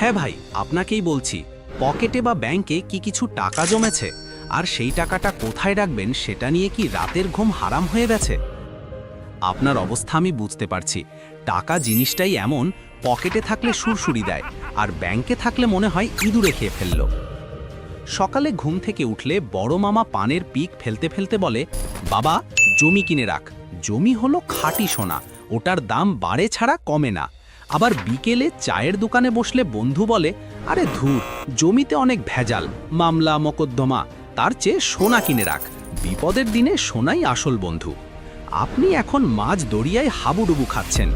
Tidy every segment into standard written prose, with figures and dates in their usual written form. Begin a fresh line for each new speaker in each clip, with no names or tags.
হ্যাঁ ভাই, আপনাকেই বলছি। পকেটে বা ব্যাংকে কি কিছু টাকা জমেছে, আর সেই টাকাটা কোথায় রাখবেন সেটা নিয়ে কি রাতের ঘুম হারাম হয়ে গেছে? আপনার অবস্থা আমি বুঝতে পারছি। টাকা জিনিসটাই এমন, পকেটে থাকলে সুরসুরি দেয়, আর ব্যাংকে থাকলে মনে হয় ইঁদুরে খেয়ে ফেলল। সকালে ঘুম থেকে উঠলে বড় মামা পানের পিক ফেলতে ফেলতে বলে, বাবা জমি কিনে রাখ, জমি হলো খাঁটি সোনা, ওটার দাম বাড়ে ছাড়া কমে না। আবার বিকেলে চায়ের দোকানে বসলে বন্ধু বলে, আরে ধুর, জমিতে অনেক ভেজাল, মামলা মকদ্দমা, তার চেয়ে সোনা কিনে রাখ, বিপদের দিনে সোনাই আসল বন্ধু। আপনি এখন মাঝ দরিয়ায় হাবুডুবু খাচ্ছেন।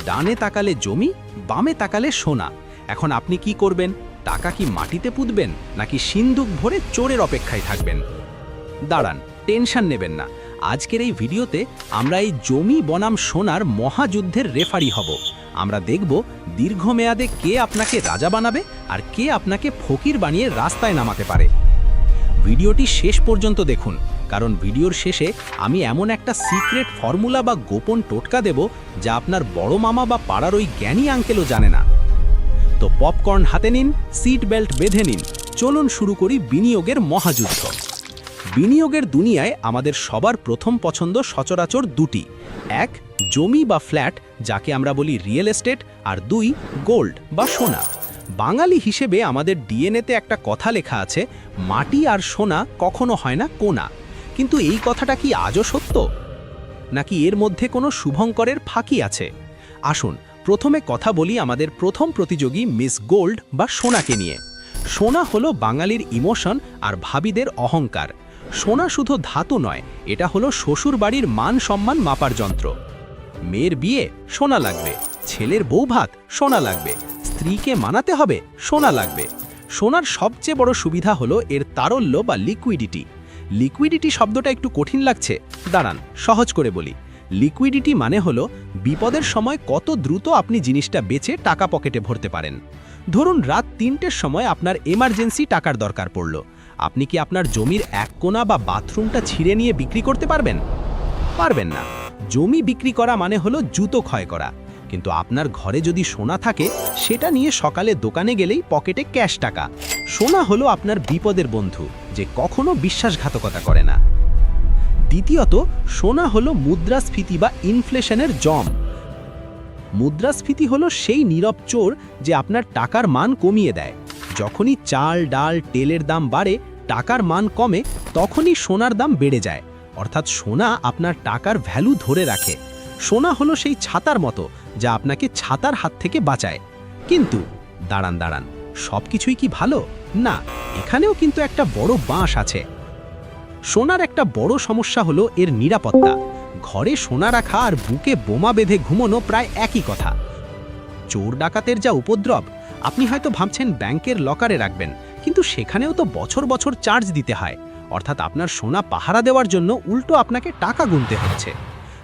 ডানে তাকালে জমি, বামে তাকালে সোনা। এখন আপনি কি করবেন? টাকা কি মাটিতে পুঁতবেন, নাকি সিন্দুক ভরে চোরের অপেক্ষায় থাকবেন? দাঁড়ান, টেনশন নেবেন না। আজকের এই ভিডিওতে আমরা এই জমি বনাম সোনার মহাযুদ্ধের রেফারি হব। আমরা দেখব দীর্ঘমেয়াদে কে আপনাকে রাজা বানাবে আর কে আপনাকে ফকির বানিয়ে রাস্তায় নামাতে পারে। ভিডিওটি শেষ পর্যন্ত দেখুন, কারণ ভিডিওর শেষে আমি এমন একটা সিক্রেট ফর্মুলা বা গোপন টোটকা দেব যা আপনার বড় মামা বা পাড়ার ওই জ্ঞানী আঙ্কেলও জানে না। তো পপকর্ন হাতে নিন, সিট বেল্ট বেঁধে নিন, চলুন শুরু করি বিনিয়োগের মহাযুদ্ধ। বিনিয়োগের দুনিয়ায় আমাদের সবার প্রথম পছন্দ সচরাচর দুটি: এক, জমি বা ফ্ল্যাট, যাকে আমরা বলি রিয়েল এস্টেট, আর দুই, গোল্ড বা সোনা। বাঙালি হিসেবে আমাদের ডিএনএতে একটা কথা লেখা আছে, মাটি আর সোনা কখনো হয় না কোনা। কিন্তু এই কথাটা কি আজও সত্য, নাকি এর মধ্যে কোনো শুভঙ্করের ফাঁকি আছে? আসুন প্রথমে কথা বলি আমাদের প্রথম প্রতিযোগী মিস গোল্ড বা সোনাকে নিয়ে। সোনা হলো বাঙালির ইমোশন আর ভাবিদের অহংকার। সোনা শুধু ধাতু নয়, এটা হলো শ্বশুর বাড়ির মান সম্মান মাপার যন্ত্র। মেয়ের বিয়ে সোনা লাগবে, ছেলের বউ ভাত সোনা লাগবে, স্ত্রীকে মানাতে হবে সোনা লাগবে। সোনার সবচেয়ে বড় সুবিধা হলো এর তারল্য বা লিকুইডিটি। লিকুইডিটি শব্দটা একটু কঠিন লাগছে, দাঁড়ান সহজ করে বলি। লিকুইডিটি মানে হলো বিপদের সময় কত দ্রুত আপনি জিনিসটা বেচে টাকা পকেটে ভরতে পারেন। ধরুন রাত ৩টের সময় আপনার এমার্জেন্সি টাকার দরকার পড়ল, আপনি কি আপনার জমির এক কোণা বা বাথরুমটা ছিঁড়ে নিয়ে বিক্রি করতে পারবেন? পারবেন না। জমি বিক্রি করা মানে হলো জুতো ক্ষয় করা। কিন্তু আপনার ঘরে যদি সোনা থাকে, সেটা নিয়ে সকালে দোকানে গেলেই পকেটে ক্যাশ টাকা। সোনা হলো আপনার বিপদের বন্ধু, যে কখনো বিশ্বাসঘাতকতা করে না। দ্বিতীয়ত, সোনা হলো মুদ্রাস্ফীতি বা ইনফ্লেশনের জম। মুদ্রাস্ফীতি হলো সেই নীরব চোর যে আপনার টাকার মান কমিয়ে দেয়। যখনই চাল ডাল তেলের দাম বাড়ে, টাকার মান কমে, তখনই সোনার দাম বেড়ে যায়। অর্থাৎ সোনা আপনার টাকার ভ্যালু ধরে রাখে। সোনা হলো সেই ছাতার মতো যা আপনাকে ছাতার হাত থেকে বাঁচায়। কিন্তু দাঁড়ান, সব কিছুই কি ভালো? না, এখানেও কিন্তু একটা বড় বাঁশ আছে। সোনার একটা বড় সমস্যা হলো এর নিরাপত্তা। ঘরে সোনা রাখা আর বুকে বোমা বেঁধে ঘুমানো প্রায় একই কথা। চোর ডাকাতের যা উপদ্রব! আপনি হয়তো ভাবছেন ব্যাংকের লকারে রাখবেন, কিন্তু সেখানেও তো বছর বছর চার্জ দিতে হয়। অর্থাৎ আপনার সোনা পাহারা দেওয়ার জন্য উল্টো আপনাকে টাকা গুনতে হচ্ছে।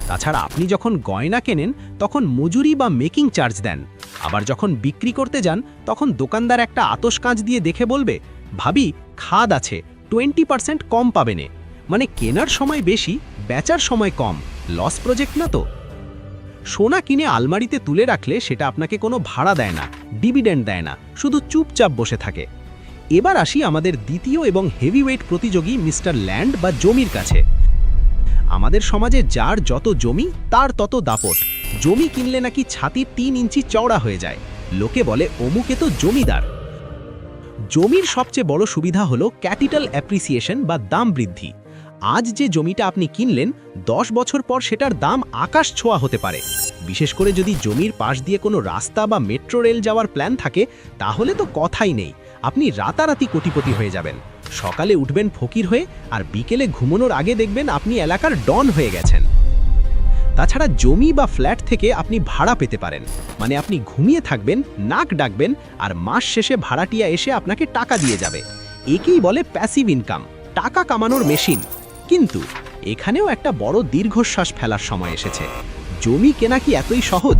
তাছাড়া আপনি যখন গয়না কেনেন তখন মজুরি বা মেকিং চার্জ দেন। আবার যখন বিক্রি করতে যান তখন দোকানদার একটা আতশ কাঁচ দিয়ে দেখে বলবে, ভাবি খাদ আছে, 20% কম পাবেনে। মানে কেনার সময় বেশি, বেচার সময় কম। লস প্রজেক্ট না তো? সোনা কিনে আলমারিতে তুলে রাখলে সেটা আপনাকে কোনো ভাড়া দেয় না, ডিভিডেন্ড দেয় না, শুধু চুপচাপ বসে থাকে। এবার আসি আমাদের দ্বিতীয় এবং হেভিওয়েট প্রতিযোগী মিস্টার ল্যান্ড বা জমির কাছে। আমাদের সমাজে যার যত জমি তার তত দাপট। জমি কিনলে নাকি ছাতি 3 ইঞ্চি চওড়া হয়ে যায়। লোকে বলে অমুকে তো জমিদার। জমির সবচেয়ে বড় সুবিধা হলো ক্যাপিটাল অ্যাপ্রিসিয়েশন বা দাম বৃদ্ধি। আজ যে জমিটা আপনি কিনলেন, 10 বছর পর সেটার দাম আকাশ ছোঁয়া হতে পারে। বিশেষ করে যদি জমির পাশ দিয়ে কোনো রাস্তা বা মেট্রো রেল যাওয়ার প্ল্যান থাকে, তাহলে তো কথাই নেই, আপনি রাতারাতি কোটিপতি হয়ে যাবেন। সকালে উঠবেন ফকির হয়ে, আর বিকেলে ঘুমানোর আগে দেখবেন আপনি এলাকার ডন হয়ে গেছেন। তাছাড়া জমি বা ফ্ল্যাট থেকে আপনি ভাড়া পেতে পারেন। মানে আপনি ঘুমিয়ে থাকবেন, নাক ডাকবেন, আর মাস শেষে ভাড়াটিয়া এসে আপনাকে টাকা দিয়ে যাবে। একেই বলে প্যাসিভ ইনকাম, টাকা কামানোর মেশিন। কিন্তু এখানেও একটা বড় দীর্ঘশ্বাস ফেলার সময় এসেছে। জমি কেনা কি এতই সহজ?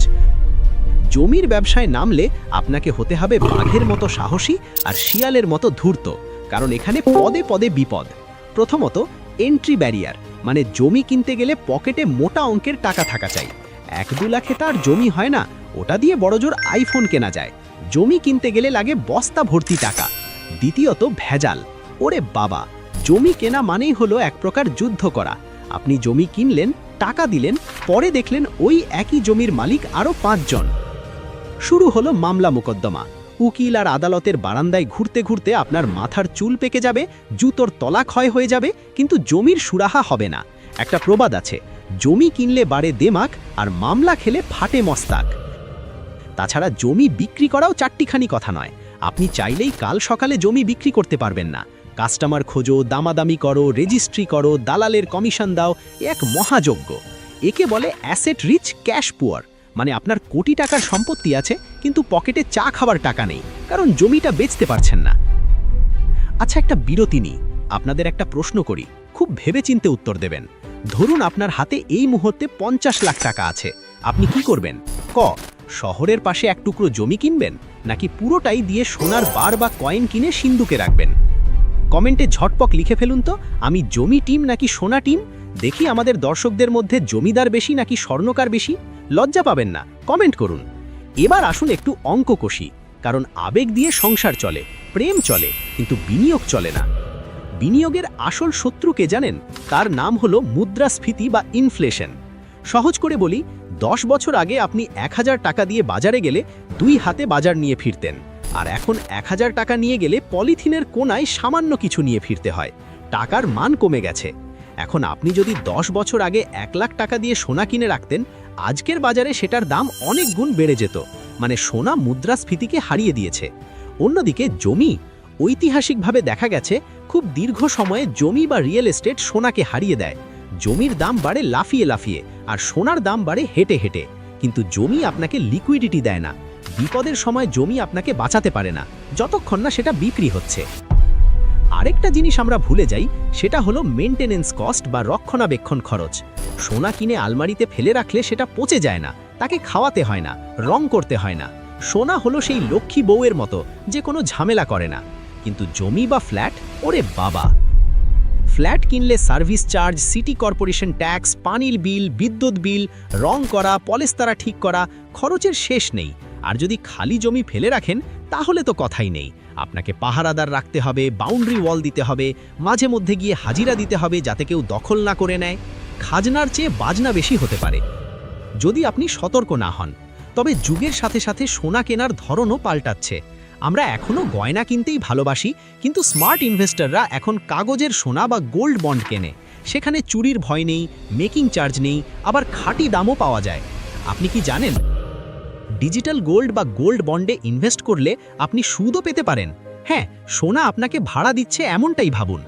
জমির ব্যবসায় নামলে আপনাকে হতে হবে বাঘের মতো সাহসী আর শিয়ালের মতো ধূর্ত, কারণ এখানে পদে পদে বিপদ। প্রথমত, এন্ট্রি ব্যারিয়ার, মানে জমি কিনতে গেলে পকেটে মোটা অঙ্কের টাকা থাকা চাই। 1-2 লাখে তার জমি হয় না, ওটা দিয়ে বড়জোর আইফোন কেনা যায়।
জমি কিনতে গেলে লাগে বস্তা ভর্তি টাকা। দ্বিতীয়ত ভেজাল। ওরে বাবা, জমি কেনা মানেই হলো এক প্রকার যুদ্ধ করা। আপনি জমি কিনলেন, টাকা দিলেন, পরে দেখলেন ওই একই জমির মালিক আরও 5 জন। শুরু হলো মামলা মোকদ্দমা। উকিল আর আদালতের বারান্দায় ঘুরতে ঘুরতে আপনার মাথার চুল পেকে যাবে, জুতোর তলা ক্ষয় হয়ে যাবে, কিন্তু জমির সুরাহা হবে না। একটা প্রবাদ আছে, জমি কিনলে বাড়ে দেমাক, আর মামলা খেলে ফাটে মস্তাক। তাছাড়া জমি বিক্রি করাও চারটিখানি কথা নয়। আপনি চাইলেই কাল সকালে জমি বিক্রি করতে পারবেন না। কাস্টমার খোঁজো, দামাদামি করো, রেজিস্ট্রি করো, দালালের কমিশন দাও, এক মহাযজ্ঞ। একে বলে অ্যাসেট রিচ ক্যাশ পুয়ার, মানে আপনার কোটি টাকার সম্পত্তি আছে কিন্তু পকেটে চা খাবার টাকা নেই, কারণ জমিটা বেচতে পারছেন না। আচ্ছা, একটা বিরতি নিই, আপনাদের একটা প্রশ্ন করি, খুব ভেবেচিন্তে উত্তর দেবেন। ধরুন আপনার হাতে এই মুহূর্তে 50 লাখ টাকা আছে, আপনি কি করবেন? ক, শহরের পাশে এক টুকরো জমি কিনবেন, নাকি পুরোটাই দিয়ে সোনার বার বা কয়েন কিনে সিন্ধুকে রাখবেন? কমেন্টে ঝটপক লিখে ফেলুন তো, আমি জমি টিম নাকি সোনা টিম। দেখি আমাদের দর্শকদের মধ্যে জমিদার বেশি নাকি স্বর্ণকার বেশি। লজ্জা পাবেন না, কমেন্ট করুন। এবার আসুন একটু অঙ্ক কষি, কারণ আবেগ দিয়ে সংসার চলে, প্রেম চলে, কিন্তু বিনিয়োগ চলে না। বিনিয়োগের আসল শত্রু কে জানেন? তার নাম হলো মুদ্রাস্ফীতি বা ইনফ্লেশন। সহজ করে বলি, 10 বছর আগে আপনি 1000 টাকা দিয়ে বাজারে গেলে 2 হাতে বাজার নিয়ে ফিরতেন, আর এখন 1000 টাকা নিয়ে গেলে পলিথিনের কোনায় সামান্য কিছু নিয়ে ফিরতে হয়। টাকার মান কমে গেছে। এখন আপনি যদি 10 বছর আগে 1 লাখ টাকা দিয়ে সোনা কিনে রাখতেন, আজকের বাজারে সেটার দাম অনেক গুণ বেড়ে যেত। মানে সোনা মুদ্রাস্ফীতিকে হারিয়ে দিয়েছে। অন্যদিকে জমি, ঐতিহাসিকভাবে দেখা গেছে খুব দীর্ঘ সময়ে জমি বা রিয়েল এস্টেট সোনাকে হারিয়ে দেয়। জমির দাম বাড়ে লাফিয়ে লাফিয়ে, আর সোনার দাম বাড়ে হেঁটে হেঁটে। কিন্তু জমি আপনাকে লিকুইডিটি দেয় না। বিপদের সময় জমি আপনাকে বাঁচাতে পারে না, যতক্ষণ না সেটা বিক্রি হচ্ছে। আরেকটা জিনিস আমরা ভুলে যাই, সেটা হলো মেইনটেনেন্স কস্ট বা রক্ষণাবেক্ষণ খরচ। সোনা কিনে আলমারিতে ফেলে রাখলে সেটা পচে যায় না, তাকে খাওয়াতে হয় না, রং করতে হয় না। সোনা হলো সেই লক্ষ্মী বউয়ের মতো, যে কোনো ঝামেলা করে না। কিন্তু জমি বা ফ্ল্যাট, ওরে বাবা! ফ্ল্যাট কিনলে service charge, city corporation tax, পানির বিল, বিদ্যুৎ বিল, রং করা, পলেস্তারা ঠিক করা, খরচের শেষ নেই। আর যদি খালি জমি ফেলে রাখেন, তাহলে তো কথাই নেই। আপনাকে পাহারাদার রাখতে হবে, বাউন্ডারি ওয়াল দিতে হবে, মাঝে মধ্যে গিয়ে হাজিরা দিতে হবে যাতে কেউ দখল না করে নেয়। খাজনার চেয়ে বাজনা বেশি হতে পারে যদি আপনি সতর্ক না হন। তবে যুগের সাথে সাথে সোনা কেনার ধরনও পাল্টাচ্ছে। আমরা এখনও গয়না কিনতেই ভালোবাসি, কিন্তু স্মার্ট ইনভেস্টররা এখন কাগজের সোনা বা গোল্ড বন্ড কেনে। সেখানে চুরির ভয় নেই, মেকিং চার্জ নেই, আবার খাঁটি দামও পাওয়া যায়। আপনি কি জানেন, ডিজিটাল গোল্ড বা গোল্ড বন্ডে ইনভেস্ট করলে আপনি সুদও পেতে পারেন? হ্যাঁ, সোনা আপনাকে ভাড়া দিচ্ছে এমনটাই ভাবুন।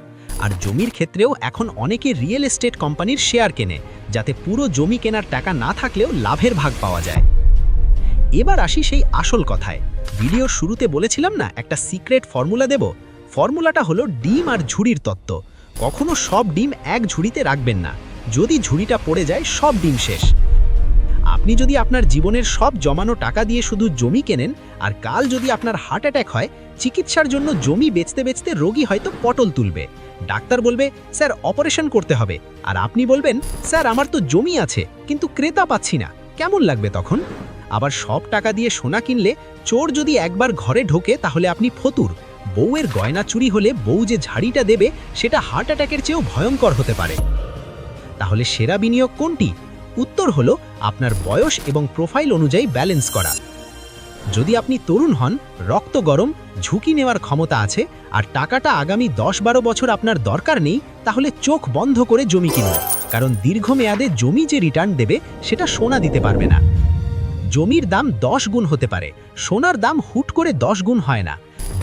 আর জমির ক্ষেত্রেও এখন অনেকে রিয়েল এস্টেট কোম্পানির শেয়ার কেনে, যাতে পুরো জমি কেনার টাকা না থাকলেও লাভের ভাগ পাওয়া যায়। এবার আসি সেই আসল কথায়। ভিডিওর শুরুতে বলেছিলাম না, একটা সিক্রেট ফর্মুলা দেব। ফর্মুলাটা হলো ডিম আর ঝুড়ির তত্ত্ব। কখনো সব ডিম এক ঝুড়িতে রাখবেন না। যদি ঝুড়িটা পড়ে যায়, সব ডিম শেষ। আপনি যদি আপনার জীবনের সব জমানো টাকা দিয়ে শুধু জমি কেনেন, আর কাল যদি আপনার হার্ট অ্যাটাক হয়, চিকিৎসার জন্য জমি বেচতে বেচতে রোগী হয়তো পটল তুলবে। ডাক্তার বলবে, স্যার অপারেশন করতে হবে, আর আপনি বলবেন, স্যার আমার তো জমি আছে কিন্তু ক্রেতা পাচ্ছি না। কেমন লাগবে তখন? আবার সব টাকা দিয়ে সোনা কিনলে চোর যদি একবার ঘরে ঢোকে, তাহলে আপনি ফতুর। বউয়ের গয়না চুরি হলে বউ যে ঝাড়িটা দেবে, সেটা হার্ট অ্যাটাকের চেয়েও ভয়ঙ্কর হতে পারে। তাহলে সেরা বিনিয়োগ কোনটি? উত্তর হলো আপনার বয়স এবং প্রোফাইল অনুযায়ী ব্যালেন্স করা। যদি আপনি তরুণ হন, রক্ত গরম, ঝুঁকি নেওয়ার ক্ষমতা আছে, আর টাকাটা আগামী 10-12 বছর আপনার দরকার নেই, তাহলে চোখ বন্ধ করে জমি কিনুন। কারণ দীর্ঘমেয়াদে জমি যে রিটার্ন দেবে, সেটা সোনা দিতে পারবে না। জমির দাম 10 গুণ হতে পারে, সোনার দাম হুট করে 10 গুণ হয় না।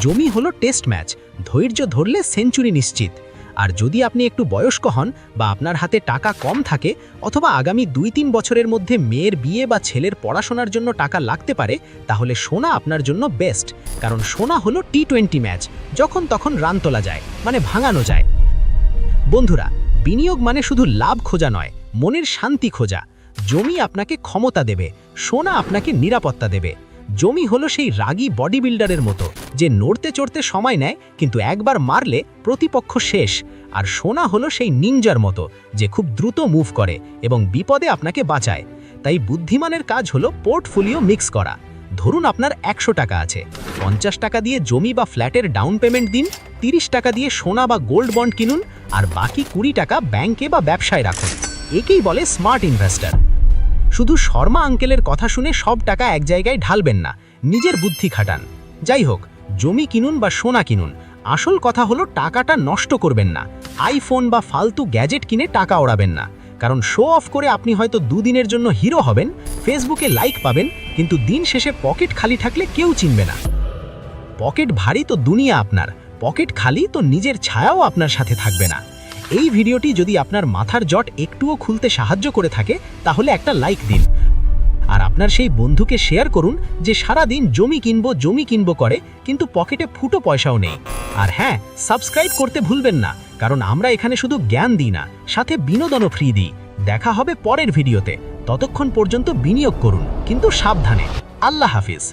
জমি হলো টেস্ট ম্যাচ, ধৈর্য ধরলে সেঞ্চুরি নিশ্চিত। আর যদি আপনি একটু বয়স্ক হন, বা আপনার হাতে টাকা কম থাকে, অথবা আগামী 2-3 বছরের মধ্যে মেয়ের বিয়ে বা ছেলের পড়াশোনার জন্য টাকা লাগতে পারে, তাহলে সোনা আপনার জন্য বেস্ট। কারণ সোনা হলো টি-20 ম্যাচ, যখন তখন রান তোলা যায়, মানে ভাঙানো যায়। বন্ধুরা, বিনিয়োগ মানে শুধু লাভ খোঁজা নয়, মনের শান্তি খোঁজা। জমি আপনাকে ক্ষমতা দেবে, সোনা আপনাকে নিরাপত্তা দেবে। জমি হলো সেই রাগী বডি বিল্ডারের মতো, যে নড়তে চড়তে সময় নেয়, কিন্তু একবার মারলে প্রতিপক্ষ শেষ। আর সোনা হলো সেই নিনজার মতো, যে খুব দ্রুত মুভ করে এবং বিপদে আপনাকে বাঁচায়। তাই বুদ্ধিমানের কাজ হলো পোর্টফোলিও মিক্স করা। ধরুন আপনার 100 টাকা আছে, 50 টাকা দিয়ে জমি বা ফ্ল্যাটের ডাউন পেমেন্ট দিন, 30 টাকা দিয়ে সোনা বা গোল্ড বন্ড কিনুন, আর বাকি 20 টাকা ব্যাংকে বা ব্যবসায় রাখুন। একেই বলে স্মার্ট ইনভেস্টর। শুধু শর্মা আঙ্কেলের কথা শুনে সব টাকা এক জায়গায় ঢালবেন না, নিজের বুদ্ধি খাটান। যাই হোক, জমি কিনুন বা সোনা কিনুন, আসল কথা হলো টাকাটা নষ্ট করবেন না। আইফোন বা ফালতু গ্যাজেট কিনে টাকা ওড়াবেন না, কারণ শো অফ করে আপনি হয়তো দুদিনের জন্য হিরো হবেন, ফেসবুকে লাইক পাবেন, কিন্তু দিন শেষে পকেট খালি থাকলে কেউ চিনবে না। পকেট ভারী তো দুনিয়া আপনার, পকেট খালি তো নিজের ছায়াও আপনার সাথে থাকবে না। এই ভিডিওটি যদি আপনার মাথার জট একটুও খুলতে সাহায্য করে থাকে, তাহলে একটা লাইক দিন। আর আপনার সেই বন্ধুকে শেয়ার করুন যে সারা দিন জমি কিনবো করে, কিন্তু পকেটে ফুটো পয়সাও নেই। আর হ্যাঁ, সাবস্ক্রাইব করতে ভুলবেন না, কারণ আমরা এখানে শুধু জ্ঞান দিই না, সাথে বিনোদনও ফ্রি দিই। দেখা হবে পরের ভিডিওতে, ততক্ষণ পর্যন্ত বিনিয়োগ করুন, কিন্তু সাবধানে। আল্লাহ হাফিজ।